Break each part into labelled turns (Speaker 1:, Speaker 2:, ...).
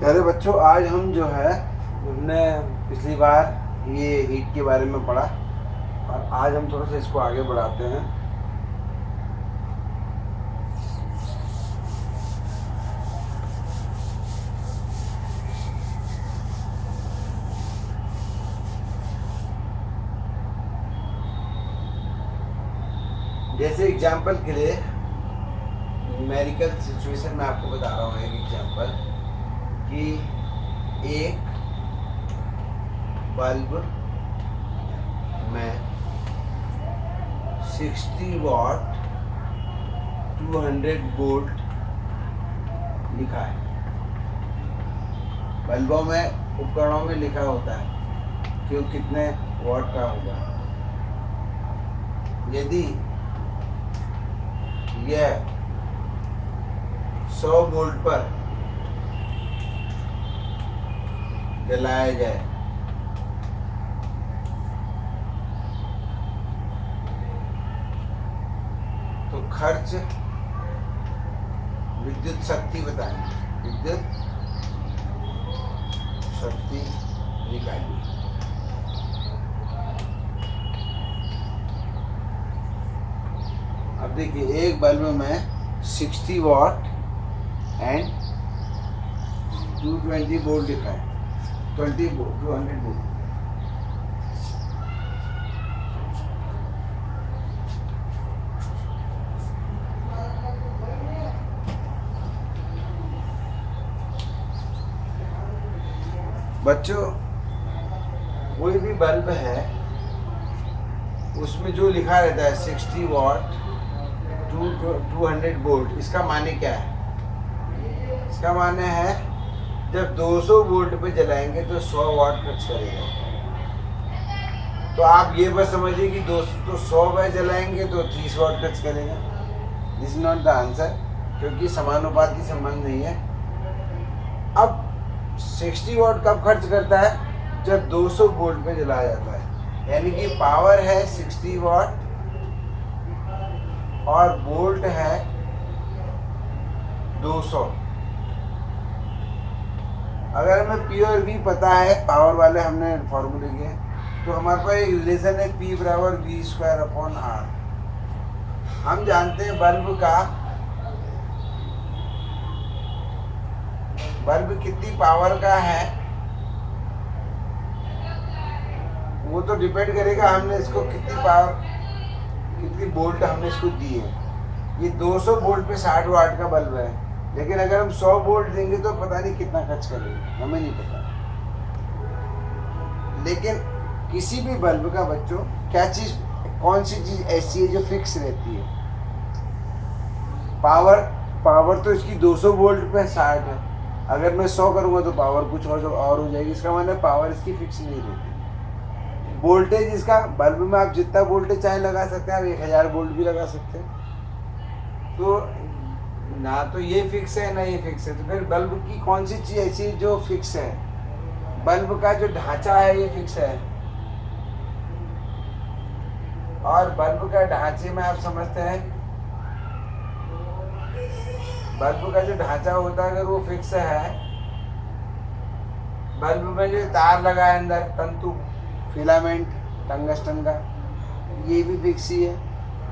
Speaker 1: अरे बच्चों, आज हम जो है हमने पिछली बार ये हीट के बारे में पढ़ा और आज हम थोड़ा सा इसको आगे बढ़ाते हैं। जैसे एग्जाम्पल के लिए न्यूमेरिकल सिचुएशन में आपको बता रहा हूँ एक एग्जाम्पल कि एक बल्ब में 60 वाट 200 वोल्ट लिखा है। बल्बों में उपकरणों में लिखा होता है कि वो कितने वाट का होगा। यदि यह 100 वोल्ट पर जलाया जाए तो खर्च विद्युत शक्ति बताएंगे। विद्युत शक्ति निकालिए। अब देखिए, एक बल्ब में 60 वाट एंड 220 वोल्ट लिखा है। 200 वोल्ट। बच्चों, कोई भी बल्ब है उसमें जो लिखा रहता है 60 वाट 200 वोल्ट, इसका माने क्या है? इसका माने है जब 200 वोल्ट पे जलाएंगे तो 100 वाट खर्च करेगा। तो आप ये बस समझिए कि 100 पे जलाएंगे तो 30 वाट खर्च करेगा। This is not the answer, क्योंकि समानुपाती संबंध नहीं है। अब 60 वाट कब खर्च करता है? जब 200 वोल्ट पे जलाया जाता है। यानी कि पावर है 60 वाट और वोल्ट है 200। अगर हमें पी और वी पता है, पावर वाले हमने फॉर्मूले के, तो हमारे पास एक रिलेशन है P बराबर V²/R। हम जानते हैं बल्ब कितनी पावर का है, वो तो डिपेंड करेगा हमने इसको कितनी पावर, कितनी वोल्ट हमने इसको दी है। ये 200 वोल्ट पे 60 वाट का बल्ब है, लेकिन अगर हम 100 वोल्ट देंगे तो पता नहीं कितना खर्च करेंगे, हमें नहीं पता। लेकिन किसी भी बल्ब का बच्चों क्या चीज़, कौन सी चीज़ ऐसी है जो फिक्स रहती है? पावर तो इसकी 200 वोल्ट पे 60 है। अगर मैं 100 करूँगा तो पावर कुछ और हो जाएगी। इसका मतलब पावर इसकी फिक्स नहीं रहती। वोल्टेज इसका, बल्ब में आप जितना वोल्टेज चाहे लगा सकते हैं, आप 1000 वोल्ट भी लगा सकते हैं। तो ना तो ये फिक्स है ना ये फिक्स है। तो फिर बल्ब की कौन सी चीज़ ऐसी है जो फिक्स है? बल्ब का जो ढांचा है ये फिक्स है। और बल्ब का ढांचे में आप समझते हैं, बल्ब का जो ढांचा होता है अगर वो फिक्स है, बल्ब में जो तार लगा है अंदर, तंतु, फिलामेंट, टंगस्टन का, ये भी फिक्स ही है,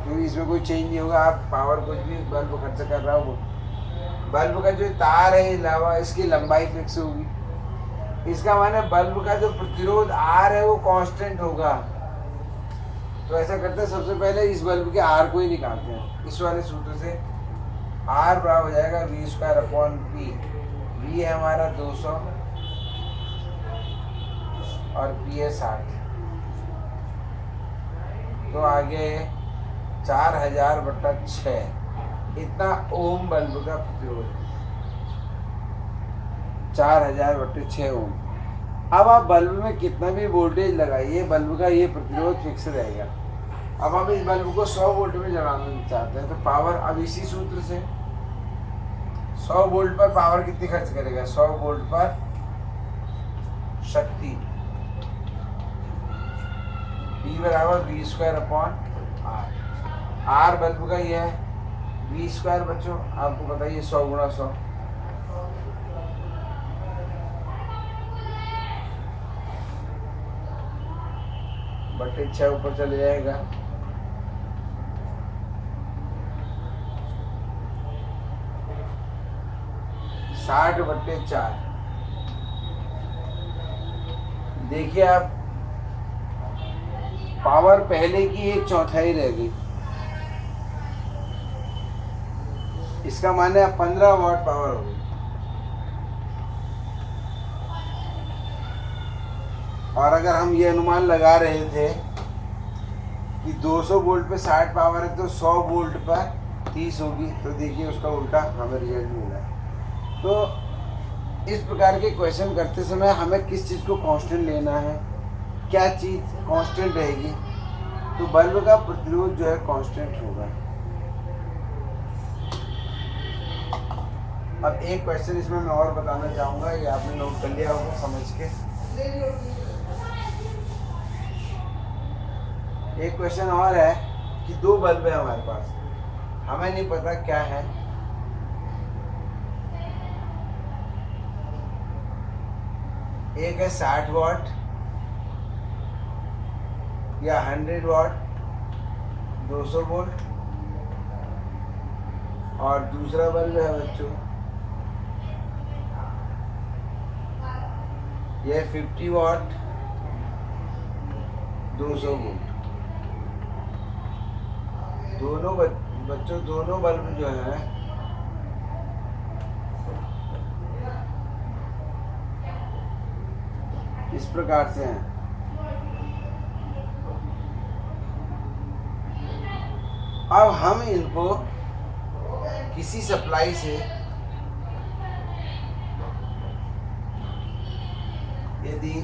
Speaker 1: क्योंकि इसमें कोई चेंज नहीं होगा। आप पावर कुछ भी बल्ब खर्च कर रहा हो, बल्ब का जो तार है अलावा इसकी लंबाई फिक्स होगी। इसका माने बल्ब का जो प्रतिरोध R है वो कांस्टेंट होगा। तो ऐसा करते हैं, सबसे पहले इस बल्ब के R को ही निकालते हैं। इस वाले सूत्र से R बराबर हो जाएगा V²/P। V है हमारा 200 और P है 60। तो आगे 4000/6 इतना ओम बल्ब का प्रतिरोध है। 4000/6 ओम। अब आप बल्ब में कितना भी वोल्टेज लगाइए, बल्ब का ये प्रतिरोध फिक्स रहेगा। अब हम इस बल्ब को 100 वोल्ट में जलाना चाहते हैं, तो पावर अब इसी सूत्र से 100 वोल्ट पर पावर कितनी खर्च करेगा? 100 वोल्ट पर शक्ति P बराबर V²/R। R बल्ब का ये है, V² बच्चों आपको बताइए 100 × 100 बटे 6 ऊपर चले जाएगा। साठ बटे 4। देखिए आप, पावर पहले की 1/4 रह गई। इसका माने अब 15 वाट पावर हो गई। और अगर हम ये अनुमान लगा रहे थे कि 200 वोल्ट पे 60 पावर है तो 100 वोल्ट पर 30 होगी, तो देखिए उसका उल्टा हमें रिजल्ट मिला। तो इस प्रकार के क्वेश्चन करते समय हमें किस चीज़ को कांस्टेंट लेना है, क्या चीज़ कांस्टेंट रहेगी, तो बल्ब का प्रतिरोध जो है कांस्टेंट होगा। अब एक क्वेश्चन इसमें मैं और बताना चाहूँगा, ये आपने नोट कर लिया होगा समझ के। एक क्वेश्चन और है कि 2 बल्ब है हमारे पास, हमें नहीं पता क्या है। एक है 60 वाट या 100 वाट 200 वोल्ट, और दूसरा बल्ब है बच्चों यह 50 वाट 200 वोल्ट। दोनों बच्चों दोनों बल्ब जो है इस प्रकार से हैं। अब हम इनको किसी सप्लाई से, यदि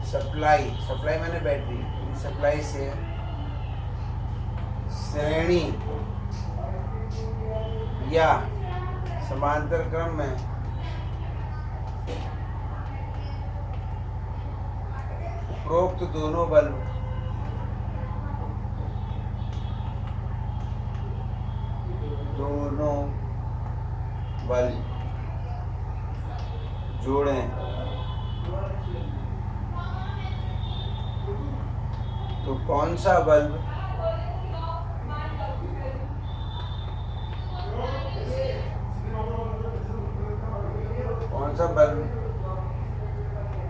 Speaker 1: सप्लाई मैंने बैटरी, सप्लाई से श्रेणी या समांतर क्रम में उपरोक्त दोनों बल्ब जोड़ें तो कौन सा बल्ब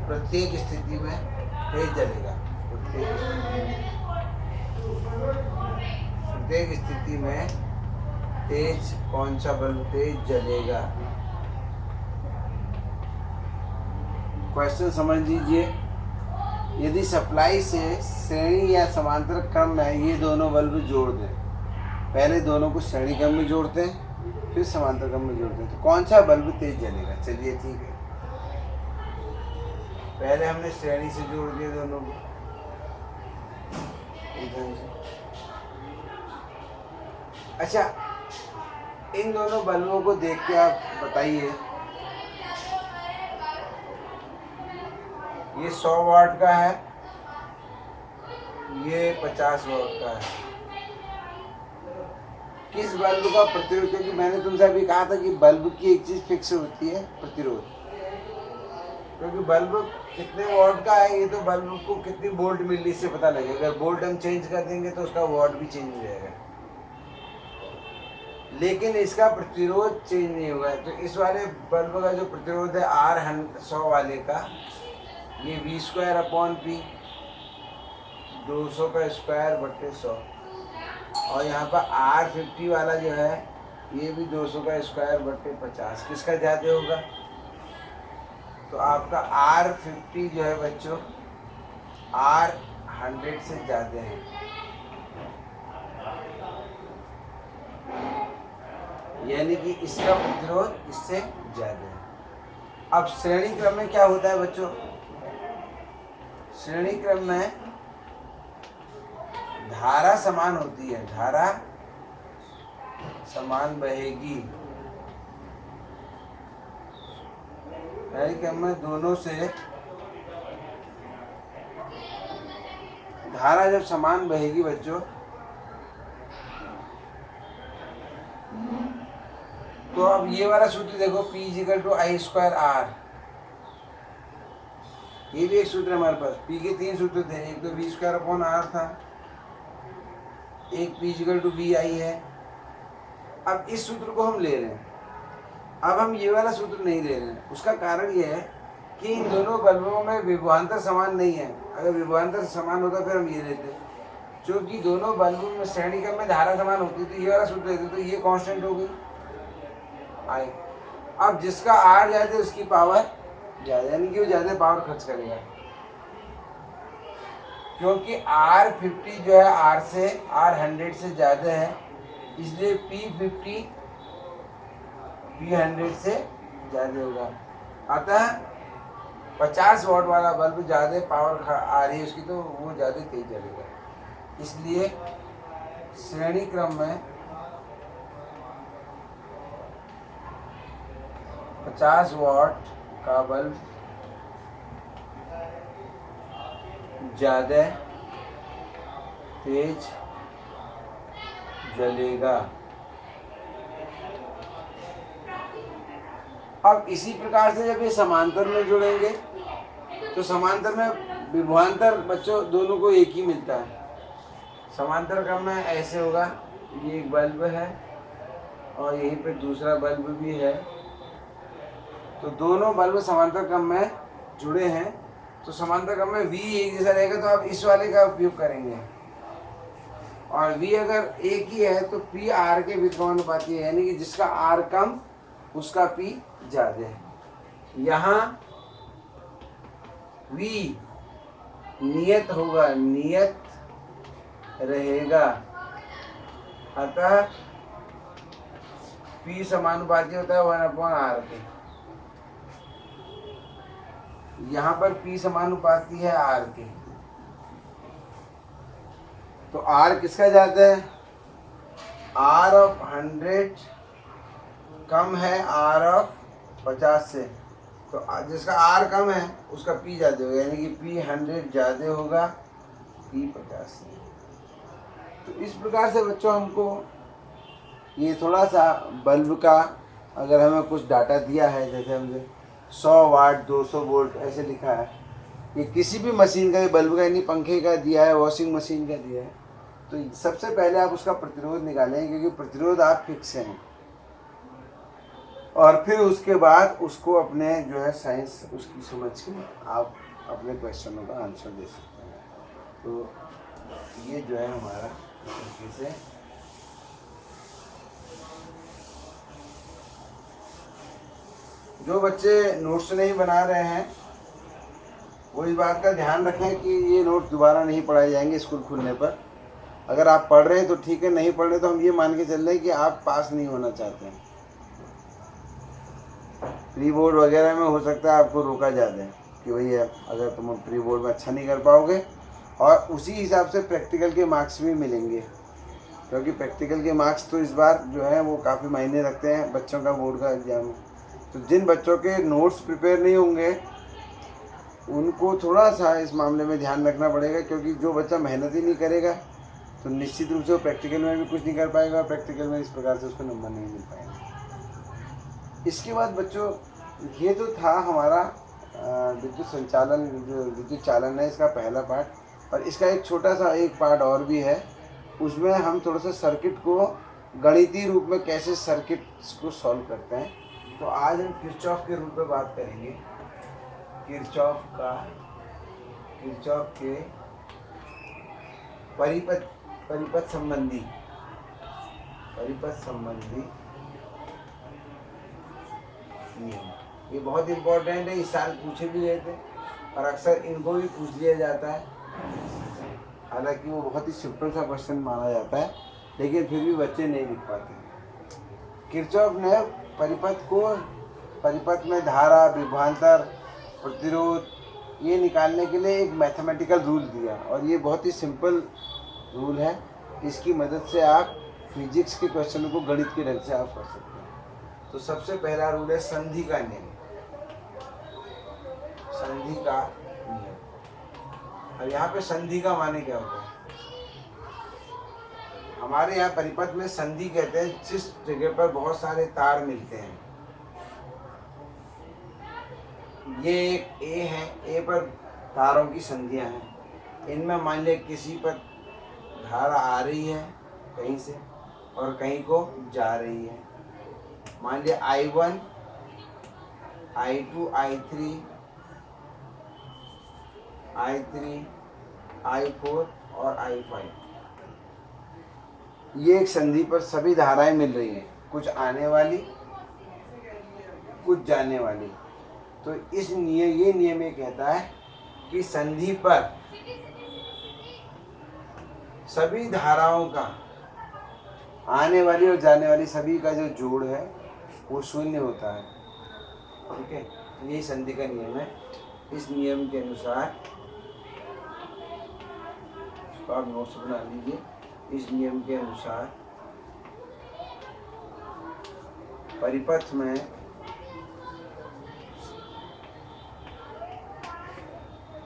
Speaker 1: प्रत्येक स्थिति में तेज जलेगा। प्रत्येक स्थिति में कौन सा बल्ब तेज जलेगा। क्वेश्चन समझ लीजिए, यदि सप्लाई से श्रेणी या समांतर क्रम में ये दोनों बल्ब जोड़ दें, पहले दोनों को श्रेणी क्रम में जोड़ते हैं फिर समांतर क्रम में जोड़ते हैं, तो कौन सा बल्ब तेज जलेगा। चलिए ठीक है, पहले हमने श्रेणी से जोड़ दिए दोनों को। अच्छा, इन दोनों बल्बों को देख के आप बताइए, ये 100 वाट का है, ये 50 वाट का है। किस बल्ब का प्रतिरोध, क्योंकि मैंने तुमसे अभी कहा था कि बल्ब की एक चीज फिक्स होती है, प्रतिरोध। क्योंकि बल्ब कितने वोल्ट का है, ये तो बल्ब को कितनी वोल्ट मिली इससे पता लगेगा। अगर वोल्ट हम चेंज कर देंगे तो उसका वॉट भी चेंज हो जाएगा, लेकिन इसका प्रतिरोध चेंज नहीं होगा। तो इस वाले बल्ब का जो प्रतिरोध है R100 वाले का, ये V²/P 200 का स्क्वायर बटे 100, और यहाँ पर R50 वाला जो है ये भी 200 का स्क्वायर बटे 50। किसका ज़्यादा होगा, तो आपका R50 जो है बच्चों R100 से ज़्यादा है, यानी कि इसका प्रतिरोध इससे ज़्यादा है। अब श्रेणी क्रम में क्या होता है बच्चों, श्रेणी क्रम में धारा समान होती है, धारा समान बहेगी। श्रेणी क्रम में दोनों से धारा जब समान बहेगी बच्चों, तो अब ये वाला सूत्र देखो, P = I²R। ये भी एक सूत्र है हमारे पास। P के 3 सूत्र थे, एक तो V²/R था, एक P=VI है। अब इस सूत्र को हम ले रहे हैं, अब हम ये वाला सूत्र नहीं ले रहे हैं। उसका कारण ये है कि इन दोनों बल्बों में विभवांतर समान नहीं है। अगर विभवांतर समान होता फिर हम ये लेते, क्योंकि दोनों बल्बों में श्रेणी क्रम में धारा समान होती तो ये वाला सूत्र लेते, तो ये कांस्टेंट हो गई आई। अब जिसका R ज़्यादा है उसकी पावर ज़्यादा, यानी कि वो ज़्यादा पावर खर्च करेगा, क्योंकि R50 जो है R100 से ज़्यादा है, इसलिए P50 P100 से ज़्यादा होगा। अतः 50 वाट वाला बल्ब ज़्यादा पावर आ रही है उसकी, तो वो ज़्यादा तेज जलेगा। इसलिए श्रेणी क्रम में 50 वाट का बल्ब ज़्यादा तेज जलेगा। अब इसी प्रकार से जब ये समांतर में जुड़ेंगे तो समांतर में विभवांतर बच्चों दोनों को एक ही मिलता है। समांतर क्रम में ऐसे होगा, ये एक बल्ब है और यहीं पे दूसरा बल्ब भी है, तो दोनों बल्ब समांतर क्रम में जुड़े हैं, तो समांतर क्रम में V एक जैसा रहेगा, तो आप इस वाले का उपयोग करेंगे। और V अगर एक ही है तो P R के व्युत्क्रमानुपाती है, यानी कि जिसका R कम उसका P ज़्यादा है। यहाँ V नियत होगा, नियत रहेगा, अतः P समानुपाती होता है 1/R के। यहाँ पर P समानुपाती है R के, तो R किसका ज़्यादा है? R/100 कम है R/50 से, तो जिसका R कम है उसका P ज़्यादा होगा, यानी कि P100 ज़्यादा होगा P50 से। तो इस प्रकार से बच्चों हमको ये थोड़ा सा बल्ब का, अगर हमें कुछ डाटा दिया है, जैसे हमने 100 वाट 200 वोल्ट ऐसे लिखा है, ये किसी भी मशीन का, ये बल्ब का यानी पंखे का दिया है, वॉशिंग मशीन का दिया है, तो सबसे पहले आप उसका प्रतिरोध निकालें, क्योंकि प्रतिरोध आप फिक्स हैं, और फिर उसके बाद उसको अपने जो है साइंस उसकी समझ के आप अपने क्वेश्चनों का आंसर दे सकते हैं। तो ये जो है हमारा तरीके से जो बच्चे नोट्स नहीं बना रहे हैं वो इस बात का ध्यान रखें कि ये नोट्स दोबारा नहीं पढ़ाए जाएंगे स्कूल खुलने पर। अगर आप पढ़ रहे हैं तो ठीक है, नहीं पढ़ रहे तो हम ये मान के चल रहे हैं कि आप पास नहीं होना चाहते हैं। प्री बोर्ड वगैरह में हो सकता है आपको रोका जाता है कि भैया अगर तुम प्री बोर्ड में अच्छा नहीं कर पाओगे, और उसी हिसाब से प्रैक्टिकल के मार्क्स भी मिलेंगे, क्योंकि प्रैक्टिकल के मार्क्स तो इस बार जो है वो काफ़ी मायने रखते हैं बच्चों का बोर्ड का एग्जाम। तो जिन बच्चों के नोट्स प्रिपेयर नहीं होंगे उनको थोड़ा सा इस मामले में ध्यान रखना पड़ेगा, क्योंकि जो बच्चा मेहनत ही नहीं करेगा तो निश्चित रूप से वो प्रैक्टिकल में भी कुछ नहीं कर पाएगा, प्रैक्टिकल में इस प्रकार से उसको नंबर नहीं मिल पाएंगे। इसके बाद बच्चों ये तो था हमारा विद्युत संचालन, जो विद्युत चालन है, इसका पहला पार्ट, और इसका एक छोटा सा एक पार्ट और भी है, उसमें हम थोड़ा सा सर्किट को गणितीय रूप में कैसे सर्किट्स को सॉल्व करते हैं। तो आज हम किरचॉफ के रूप में बात करेंगे, किरचॉफ के परिपथ संबंधी नियम। ये बहुत इम्पोर्टेंट है, इस साल पूछे भी गए थे और अक्सर इनको भी पूछ लिया जाता है। हालांकि वो बहुत ही सिंपल सा क्वेश्चन माना जाता है, लेकिन फिर भी बच्चे नहीं लिख पाते। किरचॉफ ने परिपथ में धारा, विभवांतर, प्रतिरोध ये निकालने के लिए एक मैथमेटिकल रूल दिया, और ये बहुत ही सिंपल रूल है। इसकी मदद से आप फिजिक्स के क्वेश्चन को गणित के ढंग से आप कर सकते हैं। तो सबसे पहला रूल है संधि का नियम। अब यहाँ पे संधि का माने क्या होता है? हमारे यहाँ परिपथ में संधि कहते हैं जिस जगह पर बहुत सारे तार मिलते हैं, ये एक ए है, ए पर तारों की संधियां हैं। इनमें मान लिया किसी पर धारा आ रही है कहीं से और कहीं को जा रही है। मान लिया I1, I2, I3, I4 और I5। ये एक संधि पर सभी धाराएं मिल रही हैं, कुछ आने वाली कुछ जाने वाली। तो इस ये नियम ये कहता है कि संधि पर सभी धाराओं का आने वाली और जाने वाली सभी का जो जोड़ है वो शून्य होता है। ठीक है, यही संधि का नियम है। इस नियम के अनुसार तो आप नोट्स बना लीजिए। इस नियम के अनुसार परिपथ में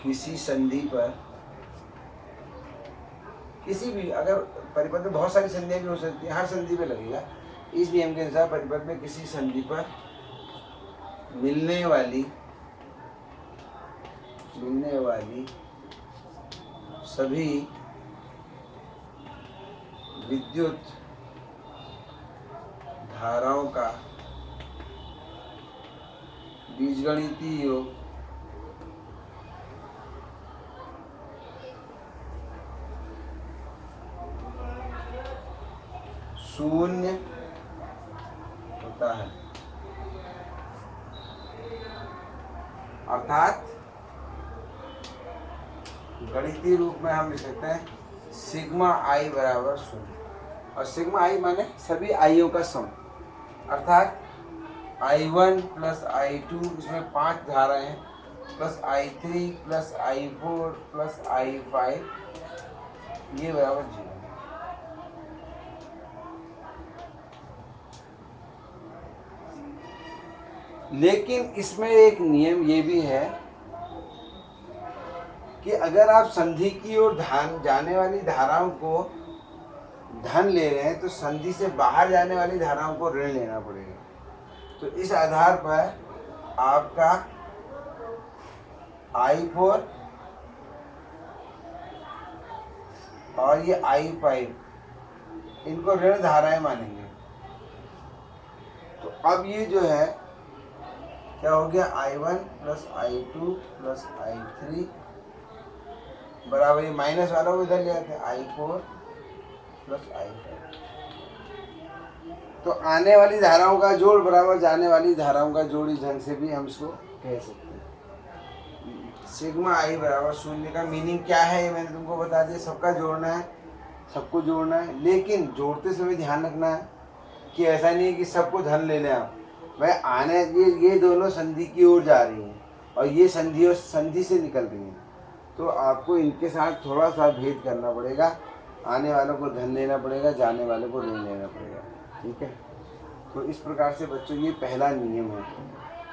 Speaker 1: किसी संधि पर किसी भी, अगर परिपथ में बहुत सारी संधियां भी हो सकती है, हर संधि पे लगेगा। इस नियम के अनुसार परिपथ में किसी संधि पर मिलने वाली सभी विद्युत धाराओं का बीजगणितीय योग शून्य होता है। अर्थात गणितीय रूप में हम लिख सकते हैं सिग्मा आई बराबर शून्य। और सिग्मा आई माने सभी आइयों का सम, अर्थात I1 प्लस I2, इसमें 5 धाराएं हैं, plus I3 plus I4 plus I5, ये बराबर 0। लेकिन इसमें एक नियम ये भी है कि अगर आप संधि की ओर जाने वाली धाराओं को धन ले रहे हैं तो संधि से बाहर जाने वाली धाराओं को ऋण लेना पड़ेगा। तो इस आधार पर आपका I4 और ये I5 इनको ऋण धाराएं मानेंगे। तो अब ये जो है क्या हो गया, I1 plus I2 plus I3 बराबर, ये माइनस वाला को इधर ले आते हैं, I4 प्लस I5। तो आने वाली धाराओं का जोड़ बराबर जाने वाली धाराओं का जोड़, इस ढंग से भी हम इसको कह सकते हैं। सिग्मा आई बराबर शून्य का मीनिंग क्या है ये मैंने तुमको बता दिया। सबका जोड़ना है, सबको जोड़ना है, लेकिन जोड़ते समय ध्यान रखना है कि ऐसा नहीं है कि सबको धन ले लें आप। भाई आने ये दोनों संधि की ओर जा रही हैं और ये संधि से निकल रही हैं, तो आपको इनके साथ थोड़ा सा भेद करना पड़ेगा। आने वालों को धन लेना पड़ेगा, जाने वालों को ऋण लेना पड़ेगा। ठीक है, तो इस प्रकार से बच्चों ये पहला नियम है।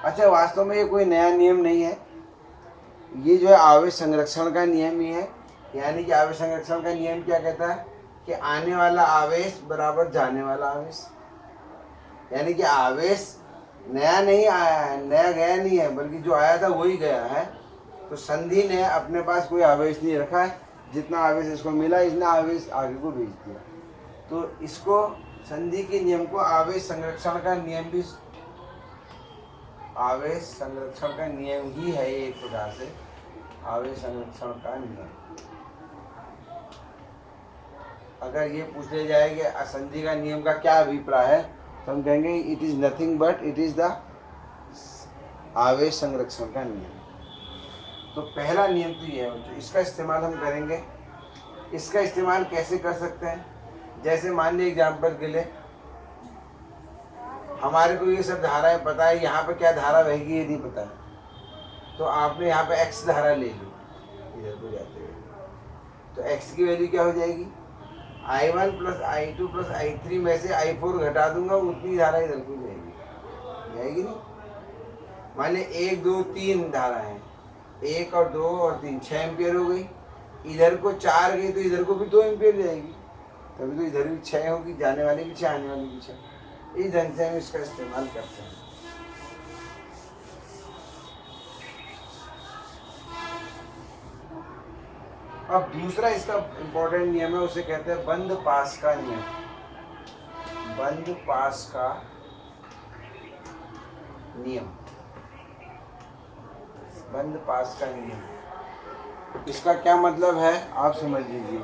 Speaker 1: अच्छा, वास्तव में ये कोई नया नियम नहीं है, ये जो है आवेश संरक्षण का नियम ही है। यानी कि आवेश संरक्षण का नियम क्या कहता है कि आने वाला आवेश बराबर जाने वाला आवेश। यानी कि आवेश नया नहीं आया है, नया गया नहीं है, बल्कि जो आया था वही गया है। तो संधि ने अपने पास कोई आवेश नहीं रखा है, जितना आवेश इसको मिला इसने आवेश आगे को भेज दिया। तो इसको संधि के नियम को आवेश संरक्षण का नियम भी, आवेश संरक्षण का नियम ही है ये, एक प्रकार से आवेश संरक्षण का नियम। अगर ये पूछ लिया जाए कि संधि का नियम का क्या अभिप्राय है, तो हम कहेंगे it is nothing but it is the आवेश संरक्षण का नियम। तो पहला नियम तो ये है, इसका इस्तेमाल हम करेंगे। इसका इस्तेमाल कैसे कर सकते हैं, जैसे मान लीजिए एग्जाम्पल के लिए हमारे को ये सब धाराएं पता है, यहाँ पे क्या धारा बहेगी ये नहीं पता है, तो आपने यहाँ पे x धारा ले ली इधर को जाते हुए, तो x की वैल्यू क्या हो जाएगी, I1 plus I2 plus I3 में से I4 घटा दूंगा, उतनी धारा इधर को जाएगी नहीं। मान लीजिए 1 2 3 धारा है, 1 और 2 और 3 6 एम्पियर हो गई। इधर को 4 गई तो इधर को भी 2 एम्पियर जाएगी, तभी तो इधर भी 6 होगी, जाने वाली भी 6 आने वाली भी 6। इस ढंग से हम इसका इस्तेमाल करते हैं। अब दूसरा इसका इम्पोर्टेंट नियम है, उसे कहते हैं बंद पास का नियम। बंद पास का नियम, बंद पास का नियम। इसका क्या मतलब है आप समझ लीजिए।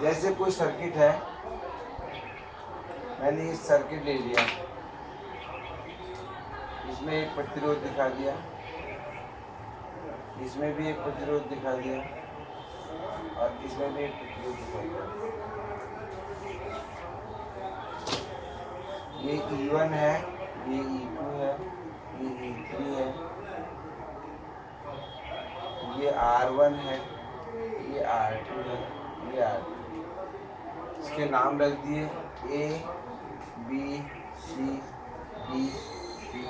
Speaker 1: जैसे कोई सर्किट है, मैंने ये सर्किट ले लिया, इसमें एक प्रतिरोध दिखा दिया, इसमें भी एक प्रतिरोध दिखा दिया और इसमें भी एक प्रतिरोध दिखा दिया। ये E1 है, ये E2 है, ये E3 है, ये R1 है, ये R2 है, ये R2। इसके नाम रख दिए A, B, C, D, E,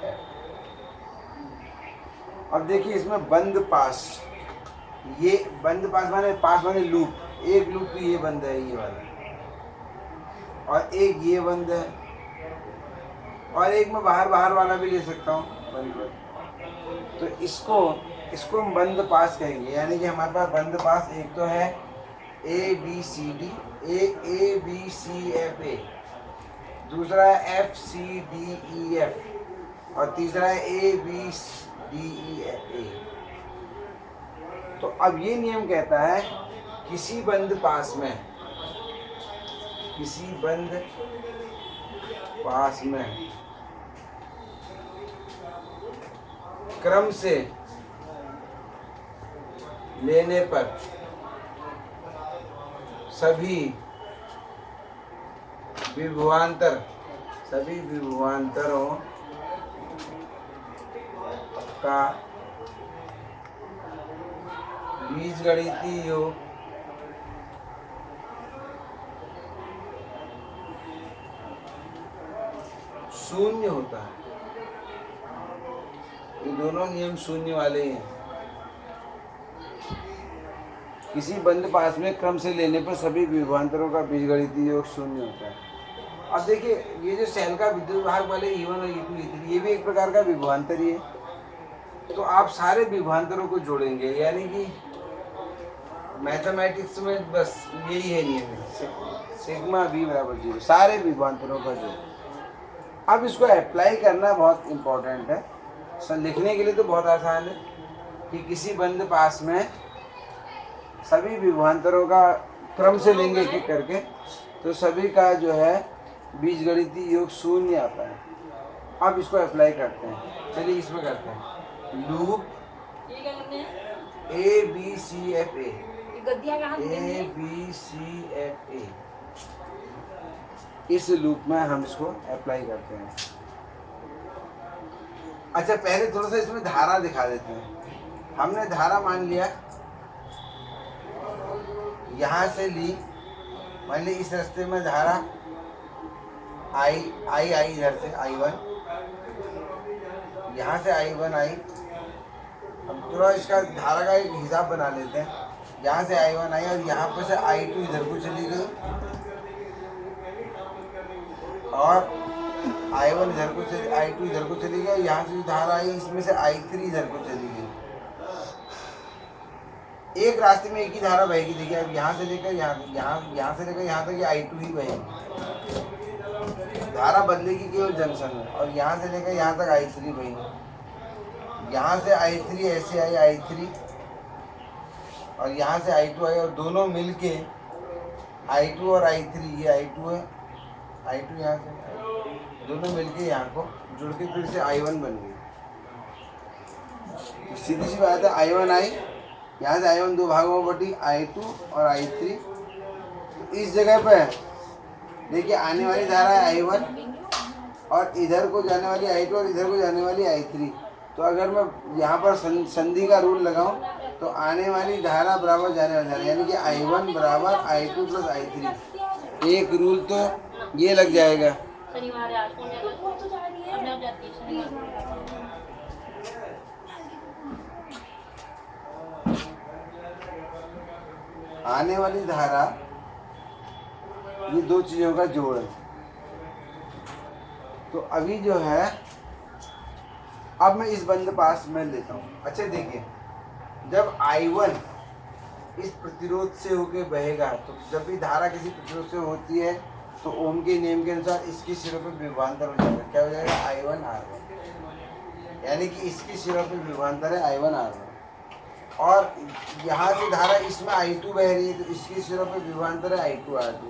Speaker 1: F। अब देखिए इसमें बंद पास, ये बंद पास माने लूप। एक लूप तो ये बंद है, ये वाला, और एक ये बंद है, और एक मैं बाहर वाला भी ले सकता हूँ बंद। तो इसको हम बंद पास कहेंगे। यानी कि हमारे पास बंद पास एक तो है A B C D, A B C F A, दूसरा है F C D E F, और तीसरा है A B D E F A। तो अब ये नियम कहता है किसी बंद पास में क्रम से लेने पर सभी विभवांतरों का बीजगणितीय योग शून्य होता है। ये दोनों नियम शून्य वाले हैं। किसी बंद पास में क्रम से लेने पर सभी विभवांतरों का बीजगणितीय योग शून्य होता है। अब देखिए ये जो सेल का विद्युत भाग वाले E1 और E2 E3, ये भी एक प्रकार का विभवांतर ही है। तो आप सारे विभवांतरों को जोड़ेंगे, यानी कि मैथमेटिक्स में बस यही है नियम, सिग्मा V बराबर 0, सारे विभवांतरों का जोड़। अब इसको अप्लाई करना बहुत इम्पोर्टेंट है। लिखने के लिए तो बहुत आसान है कि किसी बंद पास में सभी विभवांतरों का क्रम से लेंगे एक एक करके, तो सभी का जो है बीजगणितीय योग शून्य आता है। अब इसको अप्लाई करते हैं, चलिए इसमें करते हैं। Loop A B C F A, A B C F A, इस लूप में हम इसको अप्लाई करते हैं। अच्छा पहले थोड़ा सा इसमें धारा दिखा देते हैं। हमने धारा मान लिया यहाँ से ली, मान ली इस रास्ते में धारा आई इधर से I1, यहाँ से I1 आई। अब थोड़ा इसका धारा का एक हिसाब बना लेते हैं। यहाँ से I1 आई और यहाँ पर से I2 इधर को चली गई और I1 इधर को चली, I2 इधर को चली गई। यहाँ से जो धारा आई इसमें से I3 इधर को चली गई। एक रास्ते में एक ही धारा बहेगी। देखिए अब यहाँ से लेकर यहाँ से लेकर यहाँ तक I2 ही बहेगी। धारा बदलेगी केवल जंक्शन में, और यहाँ से लेकर यहाँ तक I3 बहेगी। यहाँ से I3 ऐसे आई I3, और यहाँ से I2 आई, और दोनों मिलके I2 और I3, ये I2 है, I2 यहाँ से दोनों मिलके यहाँ को जुड़ के फिर से I1 बन गई। सीधी सी बात है, I1 आई, यहाँ से I1 दो भागों में बटी, I2 और I3। तो इस जगह पे देखिए आने वाली धारा है I1, और इधर को जाने वाली I2 और इधर को जाने वाली I3। तो अगर मैं यहाँ पर संधि का रूल लगाऊं तो आने वाली धारा बराबर जाने वाली धारा, यानी कि I1 बराबर I2 प्लस I3। एक रूल तो ये लग जाएगा। आने वाली धारा ये दो चीज़ों का जोड़ है। तो अभी जो है अब मैं इस बंद पास में लेता हूँ। अच्छा देखिए, जब I1 इस प्रतिरोध से होके बहेगा। तो जब भी धारा किसी प्रतिरोध से होती है तो ओम के नियम के अनुसार इसकी सिरों पे विभवांतर हो जाएगा। क्या हो जाएगा? I1R1, यानी कि इसकी सिरों पे विभवांतर है I1R1। और यहाँ से धारा इसमें I2 बह रही है तो इसकी सिरों पे विभवांतर है I2R2।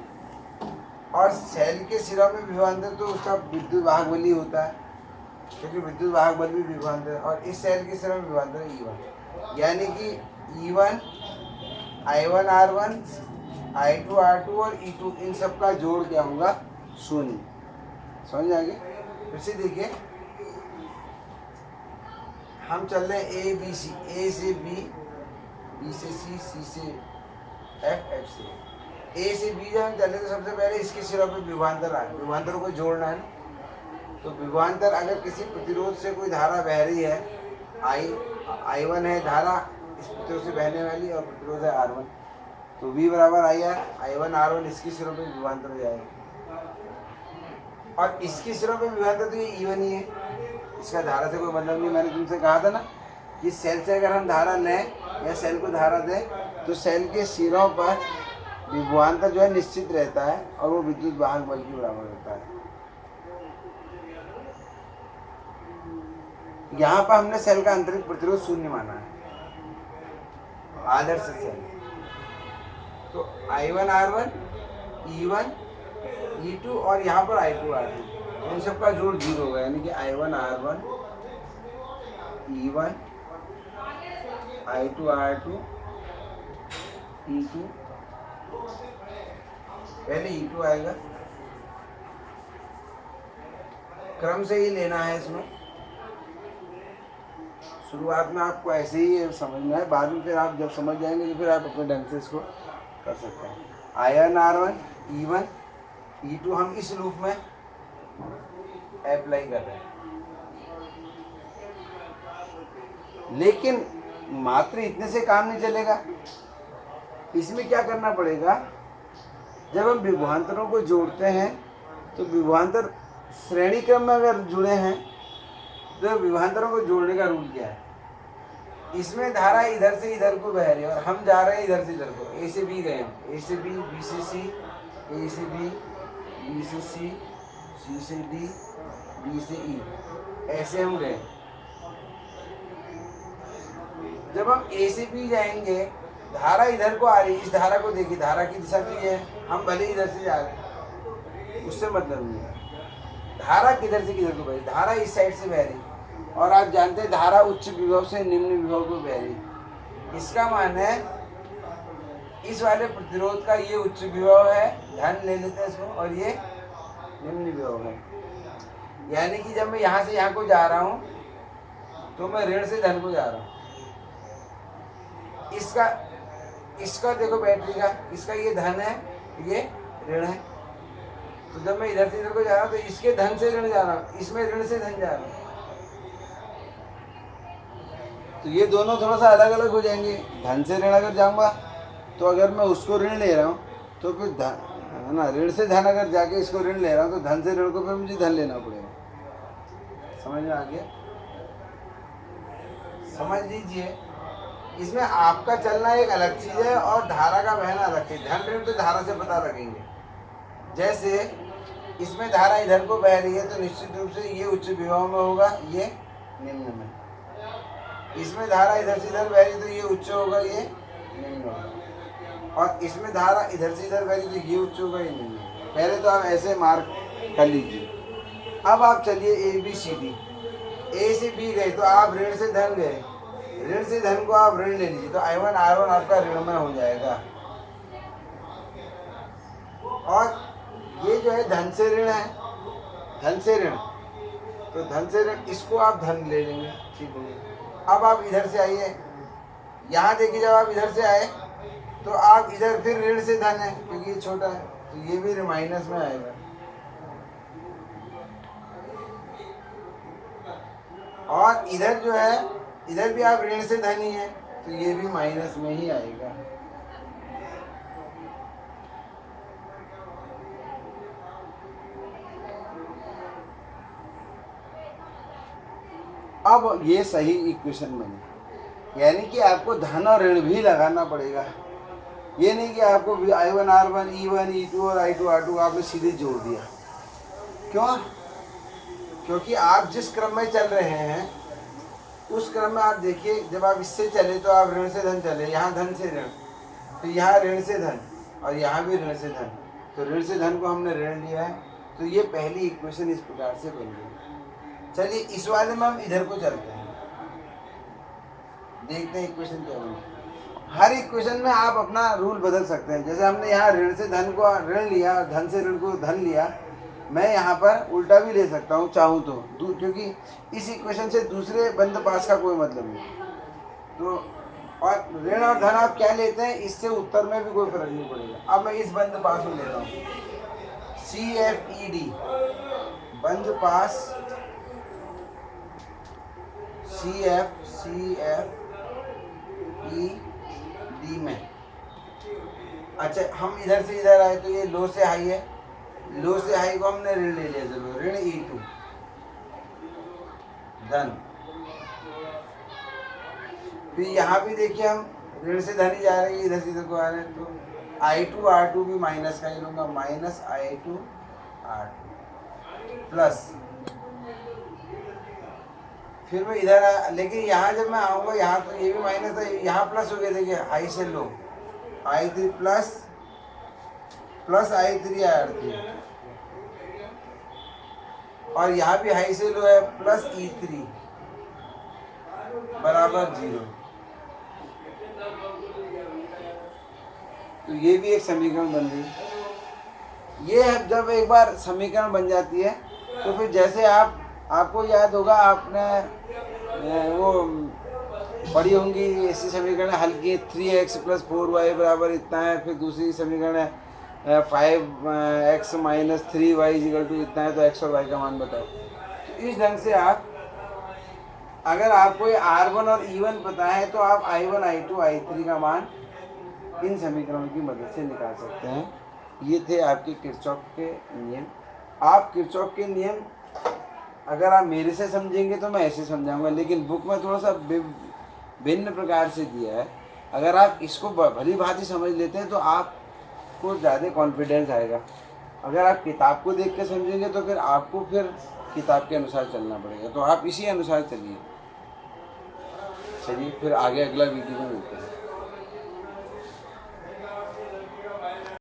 Speaker 1: और सेल के सिरों में विभवांतर तो उसका विद्युत वाहक बल ही होता है, क्योंकि विद्युत वाहक बल भी विभवांतर है। और इस सेल के सिरों में विभवांतर है E1, यानी कि E1 I1R1 I2R2 और E2 इन सब का जोड़ क्या होगा? 0। समझ आ गए? फिर से देखिए, हम चल रहे हैं A B C, A से B, B से C, C से F, F से A से B जब हम चल रहे तो सबसे पहले इसके सिरों पे विभवांतर आए, विभवांतरों को जोड़ना है ना। तो विभवांतर अगर किसी प्रतिरोध से कोई धारा बह रही है, I1 है धारा इस प्रतिरोध से बहने वाली और प्रतिरोध है R1, तो V बराबर IR, I1R1 इसकी सिरों पे विभवांतर हो जाएगा। और इसकी सिरों पे विभवांतर तो ये E1 ही है, इसका धारा से कोई मतलब नहीं। मैंने तुमसे कहा था ना कि सेल से अगर हम धारा लें या सेल को धारा दें तो सेल के सिरों पर विभवांतर जो है निश्चित रहता है और वो विद्युत वाहक बल के बराबर होता है। यहाँ पर हमने सेल का आंतरिक प्रतिरोध 0 माना है, आदर्श सेल। तो I1R1 E1 E2 और यहाँ पर I2R2, इन सब का जोड़ 0 होगा, यानी कि I1R1 E1 I2R2 E2, पहले E2 आएगा, क्रम से ही लेना है इसमें। शुरुआत में आपको ऐसे ही समझना है, बाद में फिर आप जब समझ जाएंगे तो फिर आप अपने ढंग से इसको कर सकते हैं। I1R1 E1 E2 हम इस लूप में अप्लाई कर रहे हैं, लेकिन मात्र इतने से काम नहीं चलेगा। इसमें क्या करना पड़ेगा? जब हम विभवांतरों को जोड़ते हैं तो विभवांतर श्रेणी क्रम में अगर जुड़े हैं तो विभवांतरों को जोड़ने का रूल क्या है? इसमें धारा इधर से इधर को बह रही है और हम जा रहे हैं इधर से इधर को। ए से बी गए हम, ए से बी, बी से सी, ए से बी, बी से सी से डी, डी से ई, ऐसे हम गए। जब हम ए से बी जाएंगे, धारा इधर को आ रही है, इस धारा को देखिए, धारा की दिशा भी है, हम भले इधर से जा रहे हैं, उससे मतलब नहीं है। धारा किधर से किधर को बह रही? धारा इस साइड से बह रही, और आप जानते हैं धारा उच्च विभव से निम्न विभव को बह रही। इसका मान है इस वाले प्रतिरोध का ये उच्च विभव है, धन ले लेते हैं इसको, और ये निम्न विभव है। यानी कि जब मैं यहाँ से यहाँ को जा रहा हूँ तो मैं ऋण से धन को जा रहा हूँ। इसका देखो बैटरी का, इसका ये धन है, ये ऋण है। तो जब मैं इधर से इधर को जा रहा हूँ तो इसके धन से ऋण जा रहा हूँ, इसमें ऋण से धन जा रहा हूँ, तो ये दोनों थोड़ा सा अलग अलग हो जाएंगे। धन से ऋण अगर जाऊँगा तो अगर मैं उसको ऋण ले रहा हूँ तो फिर धन है ना, ऋण से धन अगर जाके इसको ऋण ले रहा हूँ तो धन से ऋण को फिर मुझे धन लेना पड़ेगा। समझ में आ गया? समझ लीजिए, इसमें आपका चलना एक अलग चीज़ है और धारा का बहना अलग चीज़। धन ऋण तो धारा से पता लगेंगे। जैसे इसमें धारा इधर को बह रही है तो निश्चित रूप से ये उच्च विभव में होगा, ये निम्न में। इसमें धारा इधर से इधर बह रही है तो ये उच्च होगा, ये निम्न होगा। और इसमें धारा इधर से इधर बह रही है तो ये उच्च होगा, ये निम्न होगा। पहले तो आप ऐसे मार्क कर लीजिए। अब आप चलिए ए बी सी डी, ए से बी गए तो आप ऋण से धन गए, ऋण से धन को आप ऋण ले लीजिए तो I1R1 आपका ऋण में हो जाएगा। और ये जो है धन से ऋण है, धन से ऋण, तो धन से ऋण इसको आप धन ले लेंगे, ठीक हो गया। अब आप इधर से आइए, यहाँ देखिए, जब आप इधर से आए तो आप इधर फिर ऋण से धन है, क्योंकि ये छोटा है तो ये भी माइनस में आएगा। और इधर जो है, इधर भी आप ऋण से धन ही है तो ये भी माइनस में ही आएगा। अब ये सही इक्वेशन बनी, यानी कि आपको धन और ऋण भी लगाना पड़ेगा। ये नहीं कि आपको I1 R1 E1 E2 और I2 R2 आपने सीधे जोड़ दिया। क्यों? क्योंकि आप जिस क्रम में चल रहे हैं उस क्रम में आप देखिए, जब आप इससे चले तो आप ऋण से धन चले, यहाँ धन से ऋण, तो यहाँ ऋण से धन और यहाँ भी ऋण से धन, तो ऋण से धन को हमने ऋण लिया है, तो ये पहली इक्वेशन इस प्रकार से बन गई। चलिए इस वाले में हम इधर को चलते हैं, देखते हैं इक्वेशन क्या बनी। हर इक्वेशन में आप अपना रूल बदल सकते हैं। जैसे हमने यहाँ ऋण से धन को ऋण लिया, धन से ऋण को धन लिया, मैं यहाँ पर उल्टा भी ले सकता हूँ चाहूँ तो, क्योंकि इस इक्वेशन से दूसरे बंद पास का कोई मतलब नहीं। तो और ऋण और धन आप क्या लेते हैं, इससे उत्तर में भी कोई फर्क नहीं पड़ेगा। अब मैं इस बंद पास में लेता हूँ CFED, बंद पास CFED में। अच्छा, हम इधर से इधर आए तो ये लो से हाई है, लो से हाई को हमने ऋण ले लिया, चलो ऋण E2 धन। फिर यहाँ भी देखिए हम ऋण से धन ही जा रहे हैं, इधर से इधर को आ रहे हैं, तो I2 R2 भी माइनस का ही लूँगा, माइनस I2 R2 प्लस। फिर मैं इधर लेकिन यहाँ जब मैं आऊँगा यहाँ तो ये भी माइनस था, यहाँ प्लस हो गया। देखिए हाई से लो, I3 plus plus I3 R3, और यहाँ भी हाई से लो है, प्लस E3 बराबर 0। तो ये भी एक समीकरण बन गई। ये जब एक बार समीकरण बन जाती है तो फिर जैसे आपको याद होगा, आपने वो पढ़ी होंगी ऐसी समीकरण हल की, 3x + 4y बराबर इतना है। फिर दूसरी समीकरण है 5x - 3y = इतना है, तो x और y का मान बताओ। तो इस ढंग से आप, अगर आपको ये R1 और E1 पता है तो आप I1 I2 I3 का मान इन समीकरणों की मदद से निकाल सकते हैं। ये थे आपके किरचॉफ के नियम। आप किरचॉफ के नियम अगर आप मेरे से समझेंगे तो मैं ऐसे समझाऊंगा, लेकिन बुक में थोड़ा सा भिन्न प्रकार से दिया है। अगर आप इसको भली भांति समझ लेते हैं तो आपको ज़्यादा कॉन्फिडेंस आएगा। अगर आप किताब को देख के समझेंगे तो फिर आपको किताब के अनुसार चलना पड़ेगा, तो आप इसी अनुसार चलिए। फिर आगे अगला वीडियो में मिलते हैं।